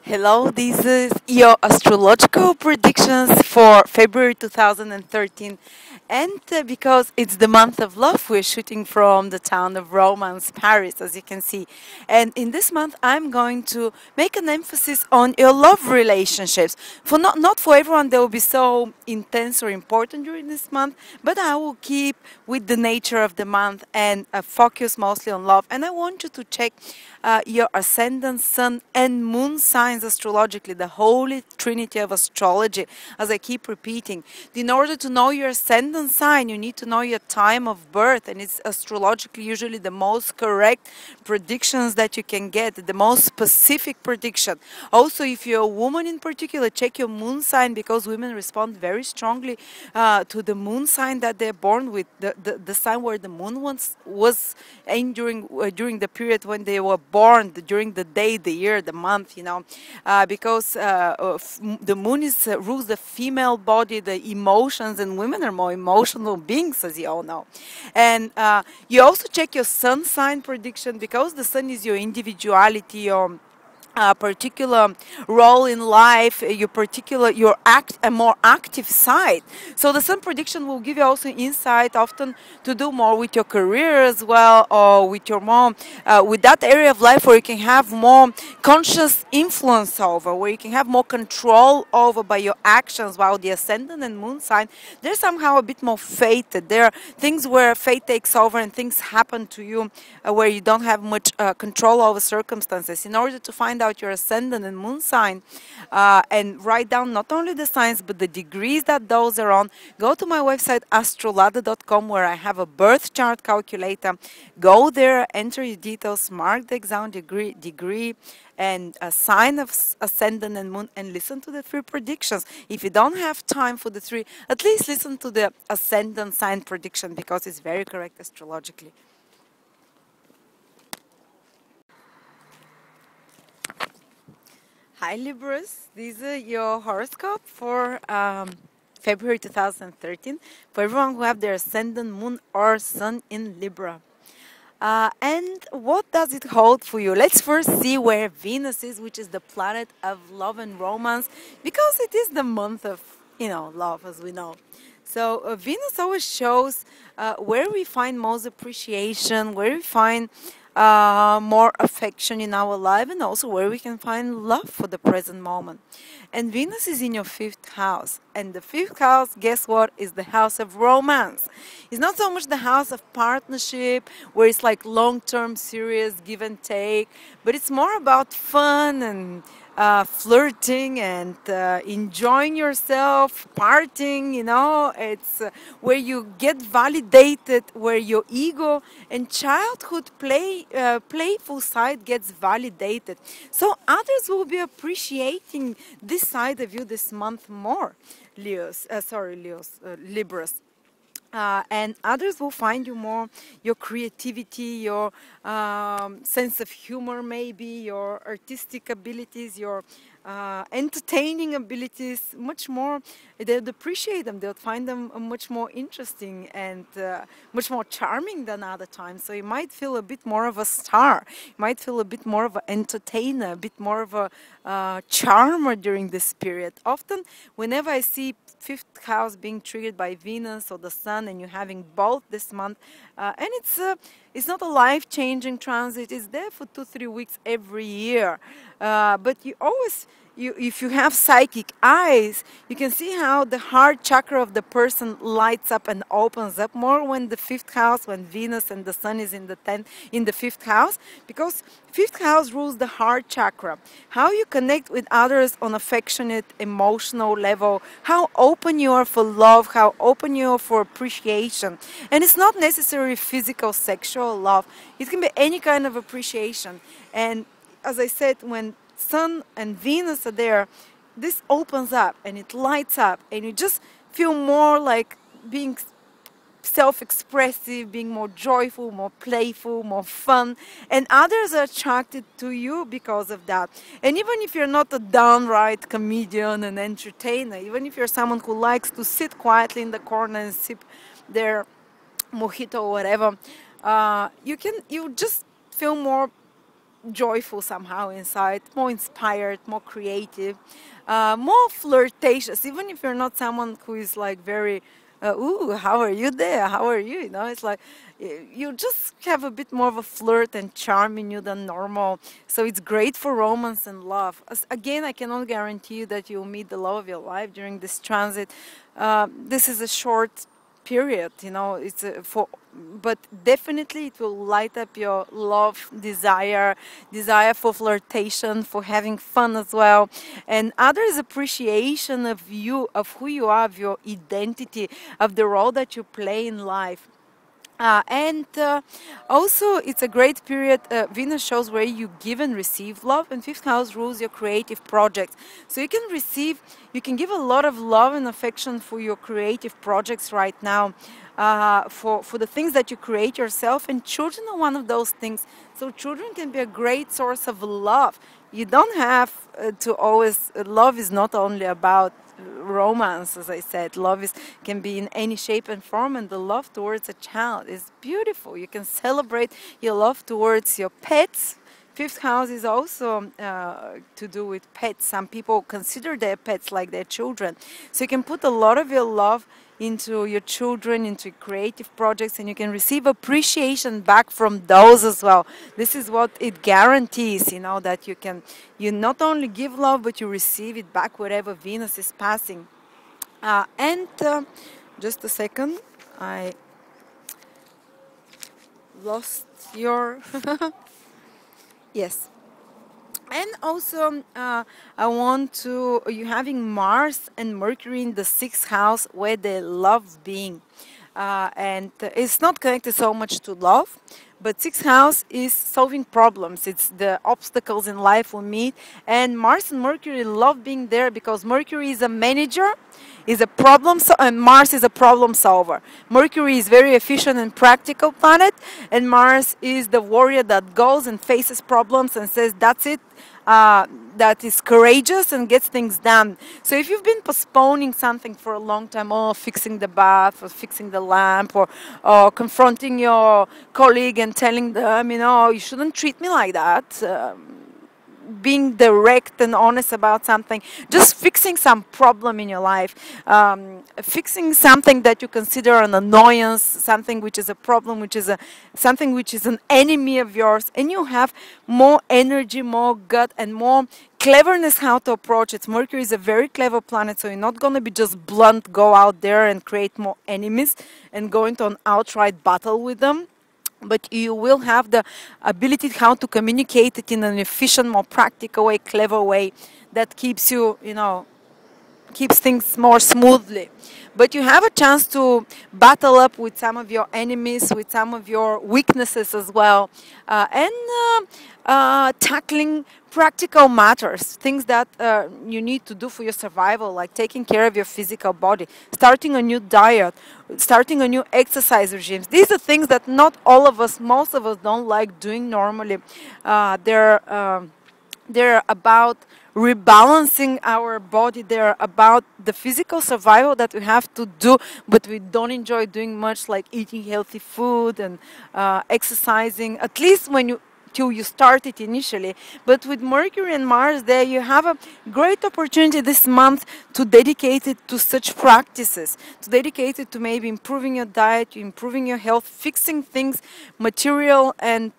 Hello, this is your astrological predictions for February 2013. And because it's the month of love, we're shooting from the town of Romance, Paris, as you can see. And in this month, I'm going to make an emphasis on your love relationships. For not for everyone, they will be so intense or important during this month, but I will keep with the nature of the month and focus mostly on love. And I want you to check your ascendant, sun, and moon signs astrologically, the holy trinity of astrology, as I keep repeating. In order to know your ascendant sign, you need to know your time of birth, and it's astrologically usually the most correct predictions that you can get, the most specific prediction. Also, if you're a woman in particular, check your moon sign, because women respond very strongly to the moon sign that they're born with, the sign where the moon was in during the period when they were born, during the day, the year, the month, because the moon rules the female body, the emotions, and women are more emotional beings, as you all know. And you also check your sun sign prediction, because the sun is your individuality, your particular role in life, your a more active side. So the sun prediction will give you also insight, often to do more with your career as well, or with your more with that area of life where you can have more conscious influence over, where you can have more control over by your actions. While the ascendant and moon sign, they're somehow a bit more fated. There are things where fate takes over and things happen to you where you don't have much control over circumstances. In order to find out your ascendant and moon sign and write down not only the signs but the degrees that those are on, go to my website astrolada.com, where I have a birth chart calculator. Go there, enter your details, mark the exam degree and a sign of ascendant and moon, and listen to the three predictions. If you don't have time for the three, at least listen to the ascendant sign prediction, because it's very correct astrologically. Hi Libras, this is your horoscope for February 2013 for everyone who have their ascendant, moon or sun in Libra. And what does it hold for you? Let's first see where Venus is, which is the planet of love and romance, because it is the month of, love, as we know. So Venus always shows where we find most appreciation, where we find more affection in our life, and also where we can find love for the present moment. And Venus is in your 5th house, and the 5th house, guess what, is the house of romance. It's not so much the house of partnership, where it's like long-term, serious give and take, but it's more about fun and flirting and enjoying yourself, partying, it's where you get validated, where your ego and childhood playful side gets validated. So others will be appreciating this side of you this month more, Libras. And others will find you more, your creativity, your sense of humor, maybe your artistic abilities, your entertaining abilities, much more. They'll appreciate them. They'll find them much more interesting and much more charming than other times. So you might feel a bit more of a star. You might feel a bit more of an entertainer, a bit more of a charmer during this period. Often, whenever I see 5th house being triggered by Venus or the Sun, and you're having both this month, and it's not a life-changing transit. It's there for 2-3 weeks every year, but if you have psychic eyes, you can see how the heart chakra of the person lights up and opens up more when the 5th house, when Venus and the Sun is in the 5th house, because 5th house rules the heart chakra. How you connect with others on affectionate, emotional level, how open you are for love, how open you are for appreciation. And it's not necessarily physical, sexual love. It can be any kind of appreciation. And as I said, when Sun and Venus are there, this opens up and it lights up, and you just feel more like being self-expressive, being more joyful, more playful, more fun, and others are attracted to you because of that. And even if you're not a downright comedian and entertainer, even if you're someone who likes to sit quietly in the corner and sip their mojito or whatever, you just feel more joyful somehow inside, more inspired, more creative, more flirtatious. Even if you're not someone who is like very, ooh, how are you there? How are you? You know, it's like you just have a bit more of a flirt and charm in you than normal. So it's great for romance and love. Again, I cannot guarantee you that you'll meet the love of your life during this transit. This is a short period, you know, it's but definitely it will light up your love, desire for flirtation, for having fun as well, and others' appreciation of you, of who you are, of your identity, of the role that you play in life. And also, it's a great period. Venus shows where you give and receive love, and fifth house rules your creative projects. So you can give a lot of love and affection for your creative projects right now, for the things that you create yourself. And children are one of those things. So children can be a great source of love. You don't have to always. Love is not only about romance, as I said. Love can be in any shape and form, and the love towards a child is beautiful. You can celebrate your love towards your pets. Fifth house is also to do with pets. Some people consider their pets like their children. So you can put a lot of your love into your children, into creative projects, and you can receive appreciation back from those as well. This is what it guarantees, you know, that you not only give love, but you receive it back wherever Venus is passing. And just a second, I lost your... Yes. And also, I want to, you having Mars and Mercury in the sixth house where they love being. And it's not connected so much to love, but sixth house is solving problems. It's the obstacles in life we meet. And Mars and Mercury love being there because Mercury is a manager, is a and Mars is a problem solver. Mercury is very efficient and practical planet, and Mars is the warrior that goes and faces problems and says, that's it. That is courageous and gets things done. So if you've been postponing something for a long time, fixing the bath or fixing the lamp, or confronting your colleague and telling them, you know, you shouldn't treat me like that, being direct and honest about something, just fixing some problem in your life, fixing something that you consider an annoyance, something which is a problem, something which is an enemy of yours, and you have more energy, more gut, and more cleverness how to approach it. Mercury is a very clever planet, so you're not going to be just blunt, go out there and create more enemies and go into an outright battle with them. But you will have the ability how to communicate it in an efficient, more practical way, clever way that keeps you, you know, keeps things more smoothly. But you have a chance to battle up with some of your enemies, with some of your weaknesses as well, and tackling practical matters, things that you need to do for your survival, like taking care of your physical body, starting a new diet, starting a new exercise regime. These are things that not all of us, most of us don't like doing normally. They're about rebalancing our body. They're about the physical survival that we have to do, but we don't enjoy doing much, like eating healthy food and exercising, at least till you start it initially. But with Mercury and Mars there, you have a great opportunity this month to dedicate it to such practices, to dedicate it to maybe improving your diet, improving your health, fixing things, material and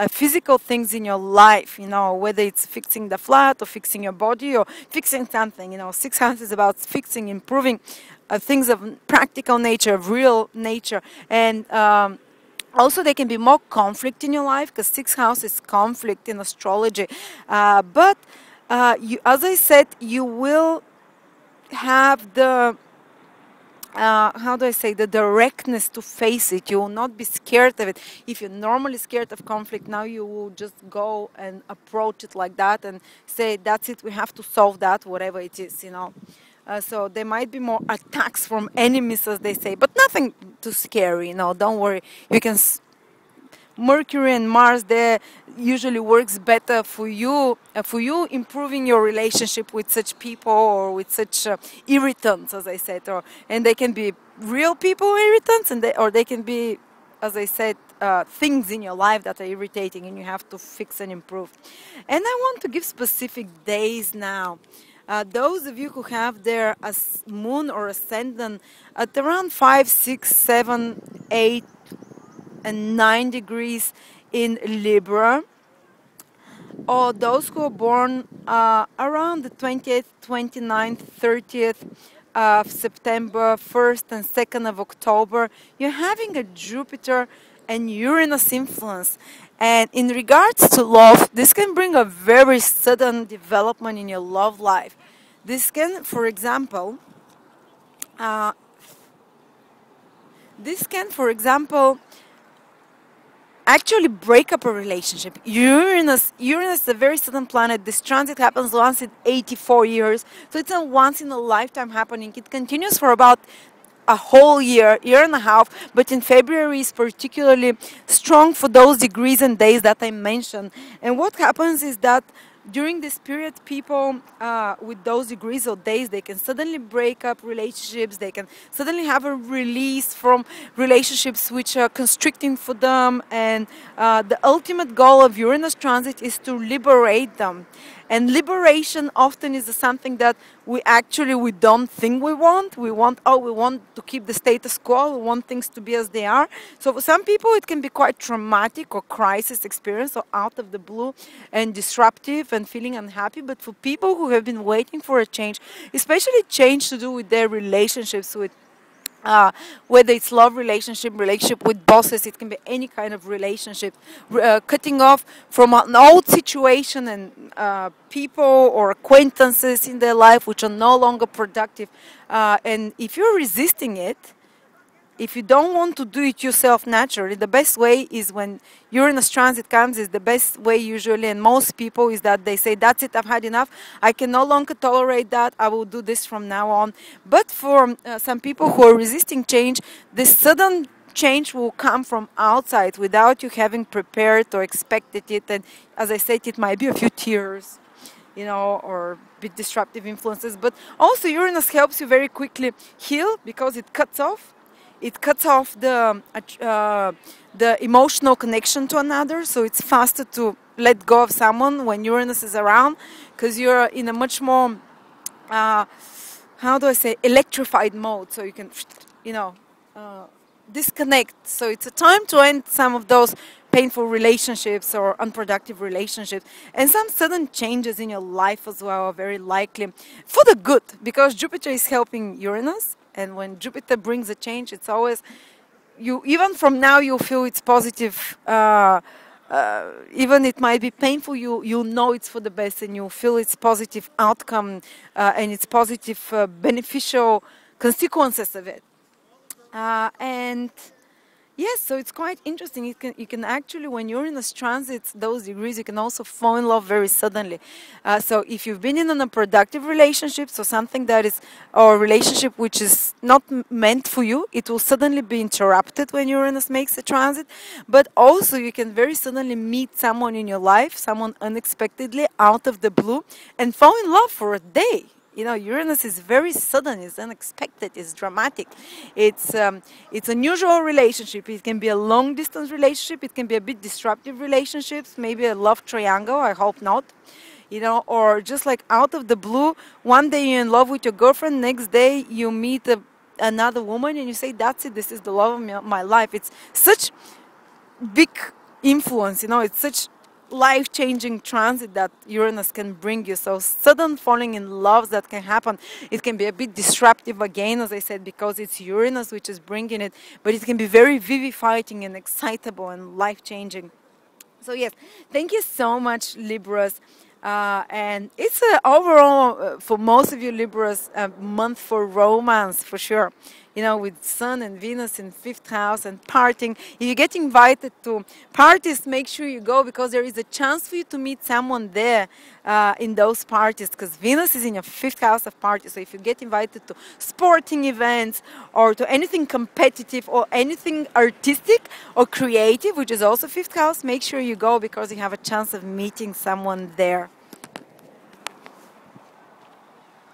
physical things in your life, you know, whether it's fixing the flat or fixing your body or fixing something, you know. Sixth house is about fixing, improving things of practical nature, of real nature. And also there can be more conflict in your life because sixth house is conflict in astrology. But as I said, you will have the how do I say, the directness to face it. You will not be scared of it. If you're normally scared of conflict, now you will just go and approach it like that and say, that's it, we have to solve that, whatever it is, you know. So there might be more attacks from enemies, as they say, but nothing too scary, you know, don't worry. You can... Mercury and Mars there usually works better for you improving your relationship with such people or with such irritants, as I said, and they can be real people irritants, or they can be, as I said, things in your life that are irritating and you have to fix and improve. And I want to give specific days now. Those of you who have their moon or ascendant at around 5, 6, 7, 8, and 9 degrees in Libra, or those who are born around the 20th, 29th, 30th of September, 1st and 2nd of October, you're having a Jupiter and Uranus influence. And in regards to love, this can bring a very sudden development in your love life. This can, for example, actually break up a relationship. Uranus is a very sudden planet. This transit happens once in 84 years. So it's a once in a lifetime happening. It continues for about a whole year and a half, but in February is particularly strong for those degrees and days that I mentioned. And what happens is that during this period, people with those degrees or days, they can suddenly break up relationships. They can suddenly have a release from relationships which are constricting for them. And the ultimate goal of Uranus transit is to liberate them. And liberation often is something that we don't think we want. We want to keep the status quo. We want things to be as they are. So for some people, it can be quite traumatic or crisis experience or out of the blue and disruptive and feeling unhappy. But for people who have been waiting for a change, especially change to do with their relationships with whether it's love relationship with bosses, it can be any kind of relationship, cutting off from an old situation and people or acquaintances in their life which are no longer productive. And if you're resisting it, if you don't want to do it yourself naturally, the best way is when Uranus transit comes, is the best way usually, and most people, is that they say, that's it, I've had enough, I can no longer tolerate that, I will do this from now on. But for some people who are resisting change, this sudden change will come from outside without you having prepared or expected it. And as I said, it might be a few tears, or a bit disruptive influences. But also Uranus helps you very quickly heal because it cuts off. It cuts off the emotional connection to another, so it's faster to let go of someone when Uranus is around, because you're in a much more, electrified mode, so you can, disconnect. So it's a time to end some of those painful relationships or unproductive relationships. And some sudden changes in your life as well are very likely for the good, because Jupiter is helping Uranus. And when Jupiter brings a change, it's always, even from now, you feel it's positive. Even it might be painful, you know it's for the best, and you feel it's positive outcome and it's positive beneficial consequences of it. And yes, so it's quite interesting. You can actually, when Uranus transits those degrees, you can also fall in love very suddenly. So if you've been in a productive relationship, so something that is, or a relationship which is not meant for you, it will suddenly be interrupted when Uranus makes a transit. But also you can very suddenly meet someone in your life, someone unexpectedly out of the blue, and fall in love for a day. Uranus is very sudden, it's unexpected, it's dramatic. It's unusual relationship. It can be a long distance relationship, it can be a bit disruptive relationships, maybe a love triangle, I hope not. Or just like out of the blue, one day you're in love with your girlfriend, next day you meet another woman and you say, that's it, this is the love of my life. It's such big influence, it's such life-changing transit that Uranus can bring you. So sudden falling in love that can happen. It can be a bit disruptive again, as I said, because it's Uranus which is bringing it, but it can be very vivifying and excitable and life-changing. So yes, thank you so much, Libras. And it's overall, for most of you Libras, a month for romance, for sure. With Sun and Venus in 5th house and partying. If you get invited to parties, make sure you go, because there is a chance for you to meet someone there in those parties, because Venus is in your 5th house of parties. So if you get invited to sporting events or to anything competitive or anything artistic or creative, which is also 5th house, make sure you go, because you have a chance of meeting someone there.